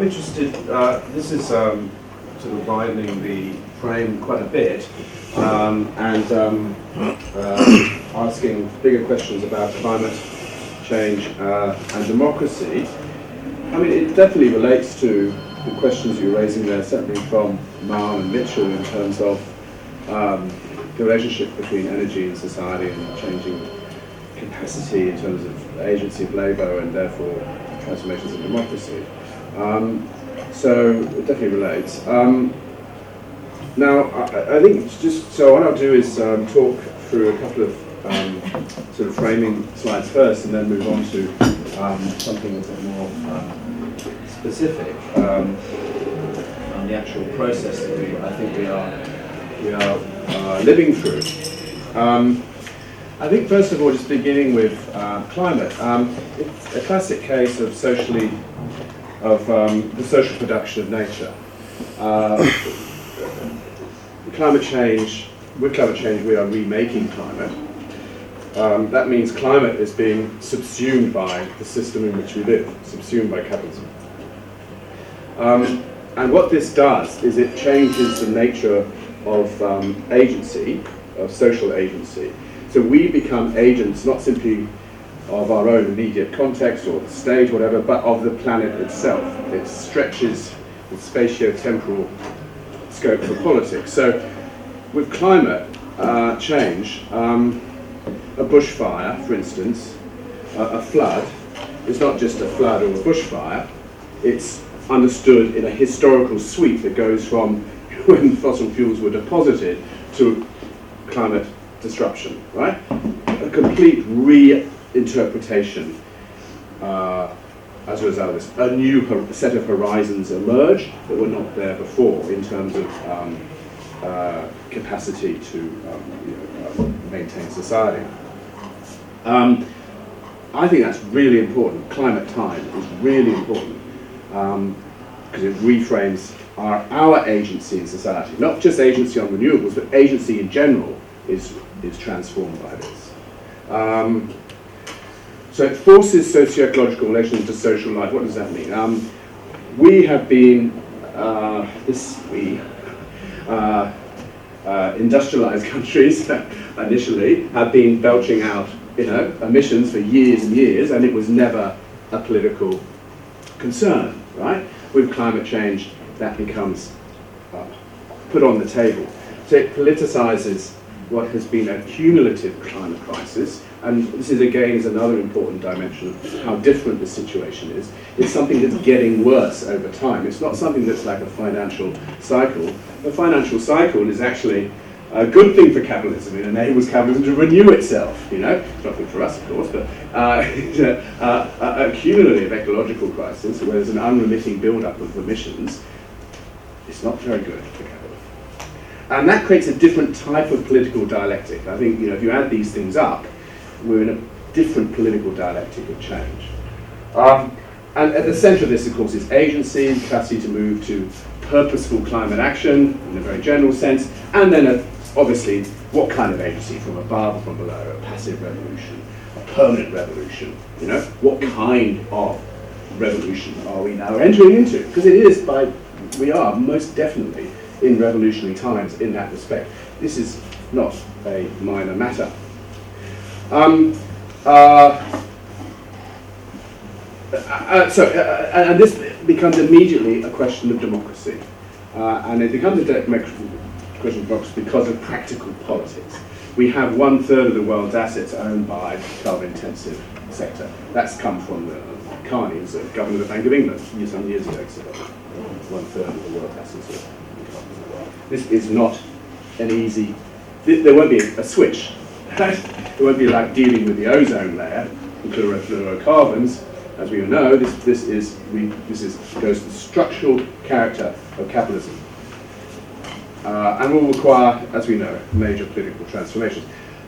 I'm interested, this is sort of widening the frame quite a bit, and asking bigger questions about climate change and democracy. I mean, it definitely relates to the questions you're raising there, certainly from Marr and Mitchell, in terms of the relationship between energy and society and changing capacity in terms of agency of labour and therefore transformations in democracy. So it definitely relates. Now, I think just so what I'll do is talk through a couple of sort of framing slides first, and then move on to something a bit more specific on the actual process that I think we are living through. I think first of all, just beginning with climate, it's a classic case of the social production of nature. With climate change, we are remaking climate. That means climate is being subsumed by the system in which we live, subsumed by capitalism. And what this does is it changes the nature of agency, of social agency. So we become agents not simply of our own immediate context or the state, whatever, but of the planet itself. It stretches the spatio-temporal scope for politics. So with climate change, a bushfire, for instance, a flood, is not just a flood or a bushfire, it's understood in a historical sweep that goes from when fossil fuels were deposited to climate disruption, right? A complete reinterpretation as a result of this. A new set of horizons emerge that were not there before in terms of capacity to maintain society. I think that's really important. Climate time is really important because it reframes our agency in society. Not just agency on renewables, but agency in general is transformed by this. So it forces socio-ecological relations to social life. What does that mean? We have been, industrialized countries initially have been belching out, emissions for years and years, and it was never a political concern, right? With climate change, that becomes put on the table. So it politicizes what has been a cumulative climate crisis, and this is again is another important dimension of how different the situation is. It's something that's getting worse over time. It's not something that's like a financial cycle. A financial cycle is actually a good thing for capitalism. It enables capitalism to renew itself. It's not good for us, of course, but a cumulative ecological crisis where there's an unremitting build-up of emissions, it's not very good for capitalism. And that creates a different type of political dialectic. I think, if you add these things up, we're in a different political dialectic of change. And at the center of this, of course, is agency, capacity to move to purposeful climate action in a very general sense, and then obviously, what kind of agency, from above or from below, a passive revolution, a permanent revolution, what kind of revolution are we now entering into? Because we are most definitely in revolutionary times in that respect. This is not a minor matter. And this becomes immediately a question of democracy. And it becomes a question of democracy because of practical politics. We have 1/3 of the world's assets owned by the carbon-intensive sector. That's come from the Carney, who's the governor of the Bank of England some years ago. So 1/3 of the world's assets. This is not an easy. There won't be a switch. It won't be like dealing with the ozone layer, the chlorofluorocarbons. As we all know, this goes to the structural character of capitalism, and will require, as we know, major political transformations.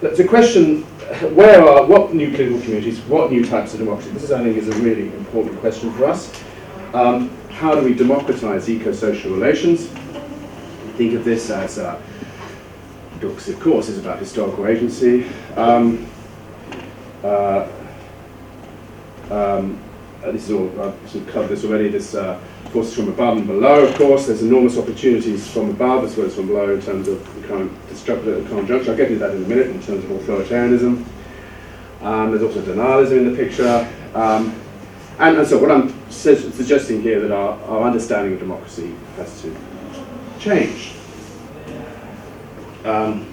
The question: what new political communities, what new types of democracy? This, I think, is a really important question for us. How do we democratize eco-social relations? Think of this as books, of course, is about historical this is all, I've sort of covered this already, this forces from above and below, of course. There's enormous opportunities from above as well as from below in terms of the current conjuncture. I'll get into that in a minute in terms of authoritarianism. There's also denialism in the picture. And so what I'm suggesting here that our understanding of democracy has to change. And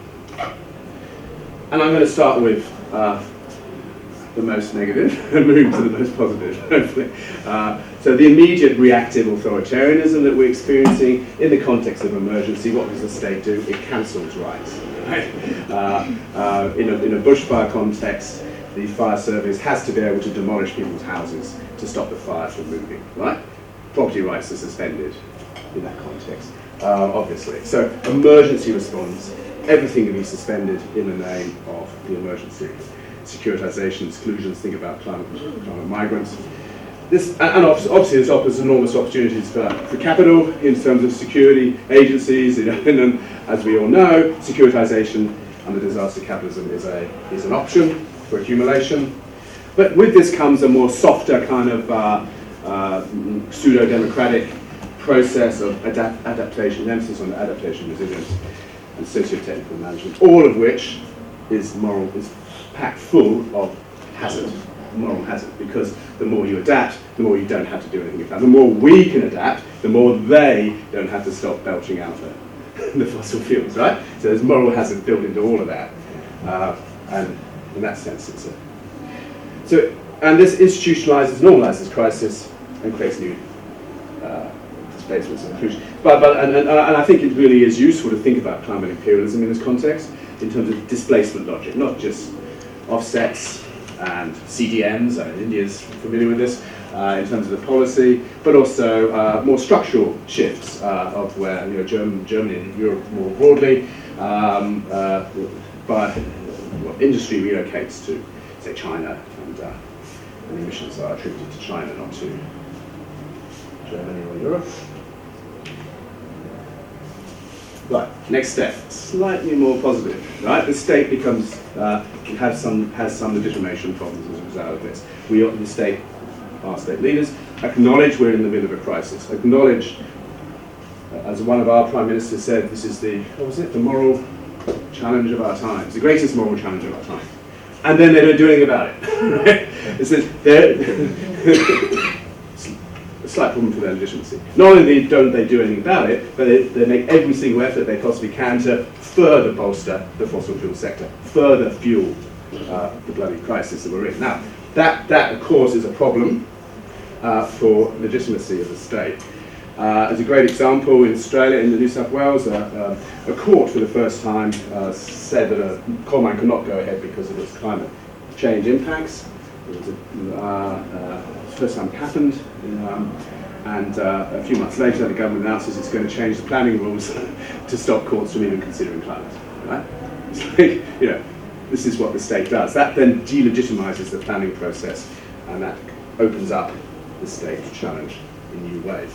I'm going to start with the most negative and move to the most positive, hopefully. So the immediate reactive authoritarianism that we're experiencing in the context of emergency, what does the state do? It cancels rights. Right? In a bushfire context, the fire service has to be able to demolish people's houses to stop the fire from moving, right? Property rights are suspended in that context, obviously. So emergency response, everything can be suspended in the name of the emergency. Securitization, exclusions, think about climate migrants. And obviously this offers enormous opportunities for capital in terms of security agencies, and as we all know, securitization under disaster capitalism is an option for accumulation. But with this comes a more softer kind of pseudo-democratic process of adaptation, emphasis on adaptation, resilience, and socio-technical management, all of which is packed full of hazard, moral hazard, because the more you adapt, the more you don't have to do anything about it. The more we can adapt, the more they don't have to stop belching out the fossil fuels, right? So there's moral hazard built into all of that. And in that sense, and this institutionalizes, normalizes crisis and creates new displacements and inclusion. And I think it really is useful to think about climate imperialism in this context in terms of displacement logic, not just offsets and CDMs, India's familiar with this, in terms of the policy, but also more structural shifts of where Germany and Europe more broadly, industry relocates to, say, China, and the emissions are attributed to China, not to Germany or Europe. Right, next step, slightly more positive. Right, the state becomes has some legitimation problems as a result of this. Our state leaders, acknowledge we're in the middle of a crisis. Acknowledge, as one of our prime ministers said, this is the moral challenge of our times, the greatest moral challenge of our time. And then they don't do anything about it. Right? This is a slight problem for their legitimacy. Not only don't they do anything about it, but they make every single effort they possibly can to further bolster the fossil fuel sector, further fuel the bloody crisis that we're in. Now, that of course is a problem for legitimacy of the state. As a great example, in Australia, in the New South Wales, a court for the first time said that a coal mine could not go ahead because of its climate change impacts. It was the first time it happened, and a few months later the government announces it's going to change the planning rules to stop courts from even considering climate. Right? It's like, this is what the state does. That then delegitimizes the planning process, and that opens up the state to challenge in new ways.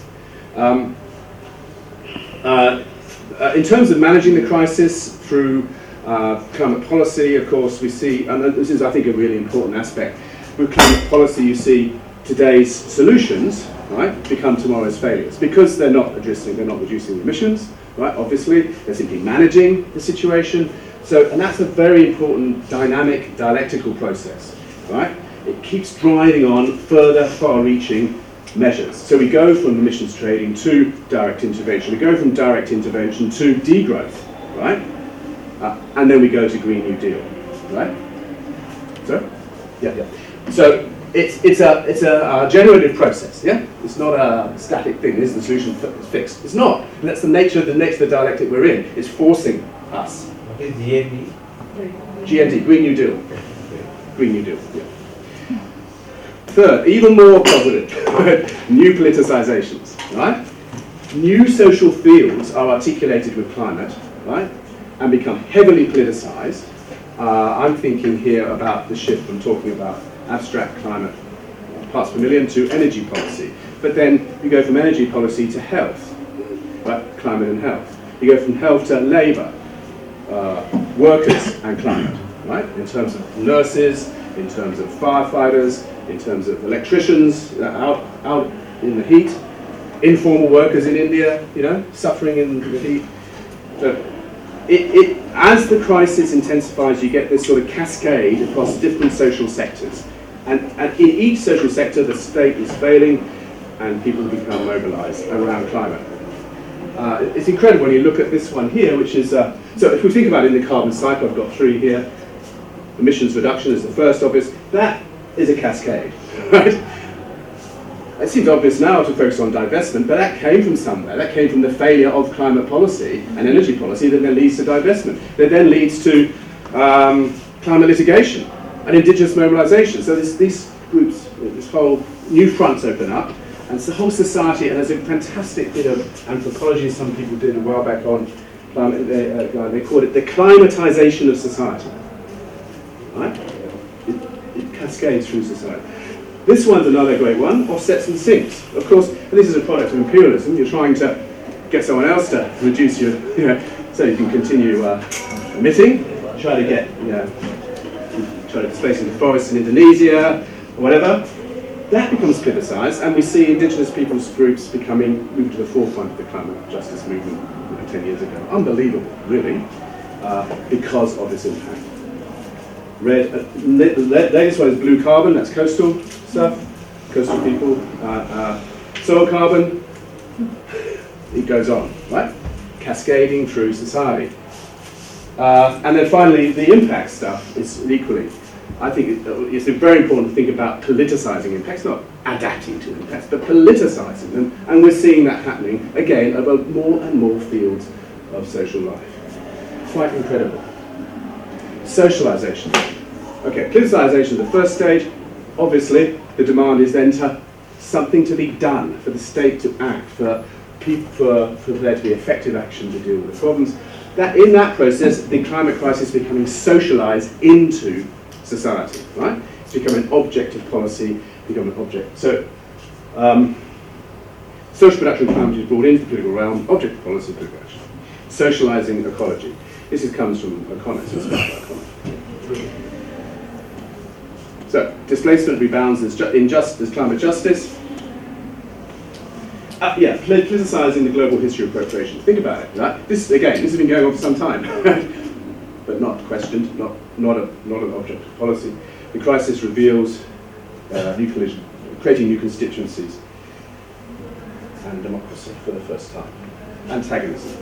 In terms of managing the crisis through climate policy, of course, we see, and this is, I think, a really important aspect. With climate policy, you see today's solutions, right, become tomorrow's failures because they're not reducing emissions, right? Obviously, they're simply managing the situation. So, and that's a very important dynamic dialectical process, right? It keeps driving on further, far-reaching measures. So we go from emissions trading to direct intervention. We go from direct intervention to degrowth, right? And then we go to Green New Deal, right? So, yeah. So it's a generative process, yeah? It's not a static thing. Is the solution fixed? It's not. And that's the nature of the dialectic we're in. It's forcing us. What is GND? GND, Green New Deal. Green New Deal, yeah. Third, even more positive, new politicizations, right? New social fields are articulated with climate, right? And become heavily politicized. I'm thinking here about the shift from talking about abstract climate parts per million to energy policy. But then you go from energy policy to health, right? Climate and health. You go from health to labour, workers and climate, right? In terms of nurses, in terms of firefighters, in terms of electricians out in the heat, informal workers in India, suffering in the heat. So as the crisis intensifies, you get this sort of cascade across different social sectors. And in each social sector, the state is failing and people become mobilized around climate. It's incredible when you look at this one here, which is, so if we think about it in the carbon cycle, I've got 3 here. Emissions reduction is the first obvious. That is a cascade, right? It seems obvious now to focus on divestment, but that came from somewhere. That came from the failure of climate policy and energy policy that then leads to divestment. That then leads to climate litigation and indigenous mobilization. So these groups, this whole new fronts open up, and it's the whole society, and there's a fantastic bit of anthropology some people did a while back on climate, they called it the climatization of society. Right? It cascades through society. This one's another great one, offsets and sinks. Of course, and this is a product of imperialism. You're trying to get someone else to reduce your, so you can continue emitting, try to get, try to displace into forests in Indonesia, or whatever. That becomes politicized, and we see indigenous peoples groups moving to the forefront of the climate justice movement 10 years ago. Unbelievable, really, because of this impact. Latest one is blue carbon, that's coastal stuff, coastal people. Soil carbon, it goes on, right? Cascading through society. And then finally, the impact stuff is equally. I think it's very important to think about politicizing impacts, not adapting to impacts, but politicizing them. And we're seeing that happening, again, about more and more fields of social life. Quite incredible. Socialization. Okay, politicization is the first stage. Obviously, the demand is then to something to be done, for the state to act, for there to be effective action to deal with the problems. That in that process, the climate crisis is becoming socialized into society, right? It's become an object of policy, become an object. So, social production of climate is brought into the political realm, object of policy, political action. Socializing ecology. This comes from economists. So, displacement rebounds as climate justice. Politicizing the global history of appropriation. Think about it, right? This has been going on for some time, but not questioned, not an object of policy. The crisis reveals new collision, creating new constituencies, and democracy for the first time. Antagonism.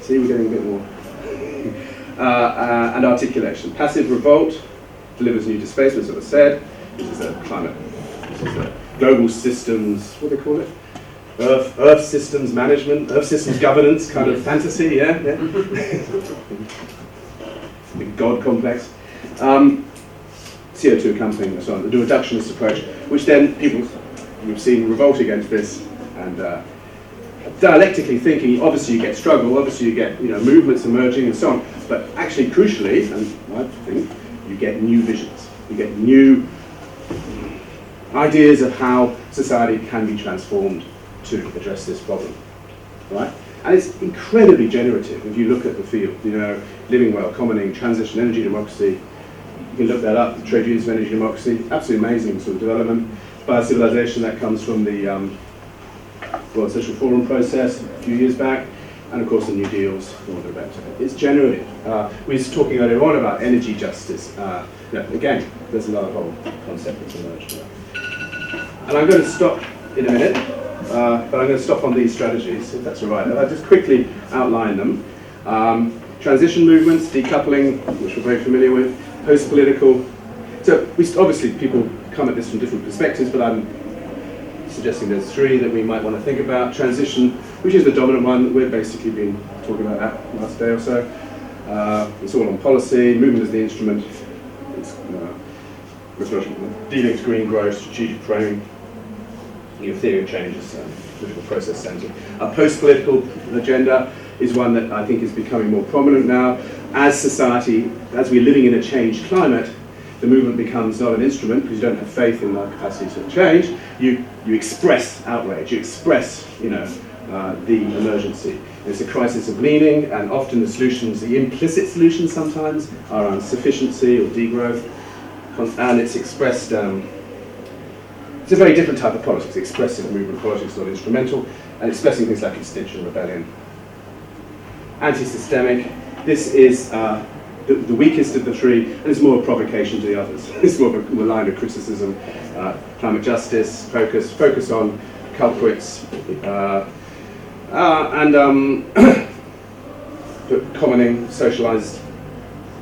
See, we're getting a bit more. And articulation. Passive revolt delivers new displacements, as I said. This is a climate. This is a global systems, what do they call it? Earth systems management, Earth systems governance kind of fantasy, yeah? The God complex. CO2 accompanying and so on, the reductionist approach, which then we've seen revolt against this, and dialectically thinking, obviously you get struggle, obviously you get movements emerging and so on, but actually crucially, and I think, you get new visions, you get new ideas of how society can be transformed to address this problem, right? And it's incredibly generative if you look at the field, living well, commoning, transition, energy democracy. You can look that up, the trade unions of energy democracy, absolutely amazing sort of development. Biocivilization, that comes from the World Social Forum process a few years back, and of course the New Deals, it's generative. We were talking earlier on about energy justice. Again, there's another whole concept that's emerged. And I'm going to stop in a minute, but I'm going to stop on these strategies, if that's all right. I'll just quickly outline them. Transition movements, decoupling, which we're very familiar with, post-political. So obviously people come at this from different perspectives, but I'm suggesting there's 3 that we might want to think about. Transition, which is the dominant one. We've basically been talking about that last day or so. It's all on policy, movement is the instrument. It's dealing to green growth, strategic framing. Your theory of change is political process centered. A post-political agenda is one that I think is becoming more prominent now. As society, as we're living in a changed climate, the movement becomes not an instrument because you don't have faith in our capacity to change. You express outrage, you express the emergency. It's a crisis of meaning, and often the solutions, the implicit solutions sometimes, are around sufficiency or degrowth. and it's expressed. It's a very different type of politics, expressive movement politics, not instrumental, and expressing things like extinction rebellion. Antisystemic. This is the weakest of the three, and it's more a provocation to the others. It's more of a line of criticism. Climate justice, focus on culprits, and commoning, socialized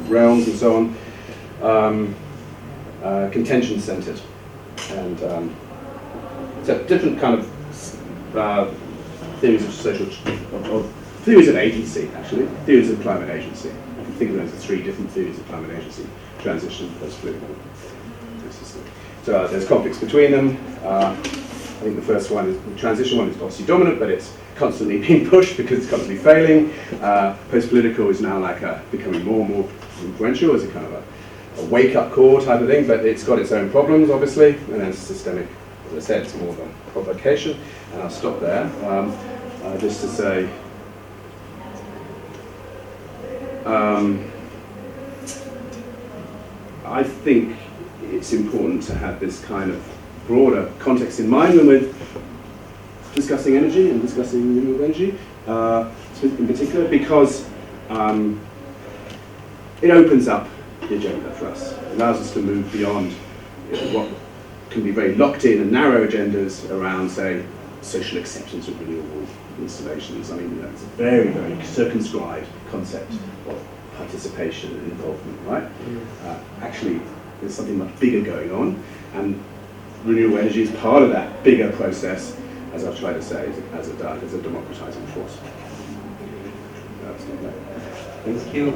realms and so on, contention-centered. And so different kind of theories of social, theories of agency, actually, theories of climate agency. I can think of those as three different theories of climate agency: transition, post-political, system. So there's conflicts between them. I think the first one is the transition one is obviously dominant, but it's constantly being pushed because it's constantly failing. Post-political is now like becoming more and more influential as a kind of a wake-up call type of thing, but it's got its own problems, obviously. And then systemic, as I said, it's more of a provocation. And I'll stop there, just to say, I think it's important to have this kind of broader context in mind when we're discussing energy and discussing renewable energy, in particular, because it opens up the agenda for us. It allows us to move beyond what can be very locked in and narrow agendas around, say, social acceptance of renewable installations. I mean, that's a very, very circumscribed concept of participation and involvement, right? Actually, there's something much bigger going on, and renewable energy is part of that bigger process, as I've tried to say, as a democratizing force. Thank you.